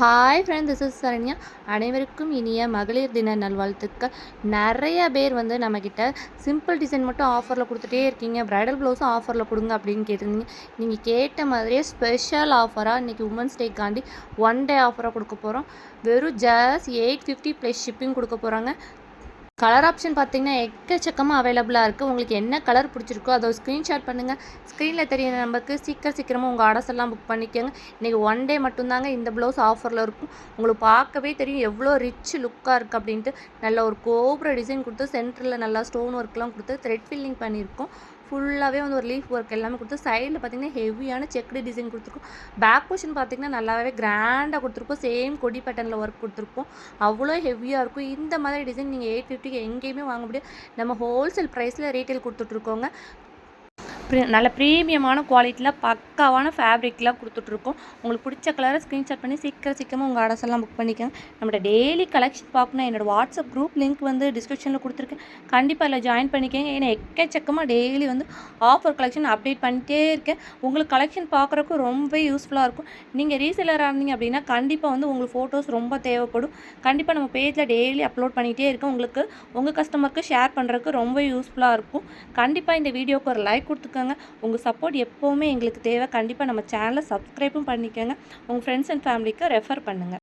Hi friend, this is Saranya. அனைவருக்கும் இனிய மகளிர் தின நல்வாழ்த்துக்கள். நிறைய பேர் நம்மக்கிட்ட சிம்பிள் டிசைன் மட்டும் ஆஃபரில் கொடுத்துட்டே இருக்கீங்க, ப்ரைடல் ப்ளவுஸும் ஆஃபரில் கொடுங்க அப்படின்னு கேட்டிருந்தீங்க. நீங்கள் கேட்ட மாதிரியே ஸ்பெஷல் ஆஃபராக இன்றைக்கி உமன்ஸ் டேக்காண்டி 1 டே ஆஃபராக கொடுக்க போகிறோம். வெறும் ஜஸ்ட் 850 ப்ளஸ் ஷிப்பிங் கொடுக்க போகிறாங்க. கலர் ஆப்ஷன் பார்த்தீங்கன்னா எக்கச்சக்கமாக அவைலபிளாக இருக்குது. உங்களுக்கு என்ன கலர் பிடிச்சிருக்கோ அதை ஸ்க்ரீன்ஷாட் பண்ணுங்கள். ஸ்க்ரீனில் தெரியிற நம்பருக்கு சீக்கிரமாக உங்கள் ஆர்டர்ஸ் எல்லாம் புக் பண்ணிக்கோங்க. இன்றைக்கி 1 டே மட்டும்தாங்க இந்த ப்ளவுஸ் ஆஃபரில் இருக்கும். உங்களுக்கு பார்க்கவே தெரியும் எவ்வளோ ரிச் லுக்காக இருக்குது அப்படின்ட்டு. நல்ல ஒரு கோபுர டிசைன் கொடுத்து சென்டரில் நல்லா ஸ்டோன் ஒர்க்லாம் கொடுத்து த்ரெட் ஃபில்லிங் பண்ணியிருக்கோம். ஃபுல்லாகவே ஒரு லீஃப் ஒர்க் எல்லாமே கொடுத்து சைடில் பார்த்திங்கன்னா ஹெவியான செக்குடு டிசைன் கொடுத்துருக்கோம். பேக் போர்ஷன் பார்த்திங்கன்னா நல்லாவே கிராண்டாக கொடுத்துருப்போம். சேம் கொடி பேட்டர்னில் ஒர்க் கொடுத்துருப்போம். அவ்வளோ ஹெவியாக இருக்கும். இந்த மாதிரி டிசைன் நீங்கள் 850 எங்கேயுமே வாங்க முடியாது. நம்ம ஹோல்சேல் ப்ரைஸில் ரீட்டைல் கொடுத்துட்ருக்கோங்க. நல்ல ப்ரீமியமான குவாலிட்டியில் பக்காவான ஃபேப்ரிக்லாம் கொடுத்துட்ருக்கோம். உங்களுக்கு பிடிச்ச கலரை ஸ்க்ரீன்ஷாட் பண்ணி சீக்கிரமாக உங்கள் ஆர்டர்ஸ் எல்லாம் புக் பண்ணிக்கோங்க. நம்மளோட டெய்லி கலெக்ஷன் பார்க்கணும், என்னோடய வாட்ஸ்அப் குரூப் லிங்க் டிஸ்கிரிப்ஷனில் கொடுத்துருக்கேன். கண்டிப்பாக அதில் ஜாயின் பண்ணிக்கோங்க. ஏன்னா எக்கச்சக்கமாக டெய்லி ஆஃபர் கலெக்ஷன் அப்டேட் பண்ணிட்டே இருக்கேன். உங்களுக்கு கலெக்ஷன் பார்க்குறக்கு ரொம்ப யூஸ்ஃபுல்லாக இருக்கும். நீங்கள் ரீசெல்லராக இருந்தீங்க அப்படின்னா கண்டிப்பாக உங்களுக்கு ஃபோட்டோஸ் ரொம்ப தேவைப்படும். கண்டிப்பாக நம்ம பேஜில் டெய்லி அப்லோட் பண்ணிகிட்டே இருக்கோம். உங்களுக்கு உங்கள் கஸ்டமருக்கு ஷேர் பண்ணுறதுக்கு ரொம்ப யூஸ்ஃபுல்லாக இருக்கும். கண்டிப்பாக இந்த வீடியோக்கு ஒரு லைக் கொடுத்துக்கோங்க. உங்கள் சப்போர்ட் எப்போவுமே எங்களுக்கு தேவை. கண்டிப்பாக நம்ம சேனலை சப்ஸ்கிரைபும் பண்ணிக்கோங்க. உங்கள் ஃப்ரெண்ட்ஸ் அண்ட் ஃபேமிலிக்கு ரெஃபர் பண்ணுங்கள்.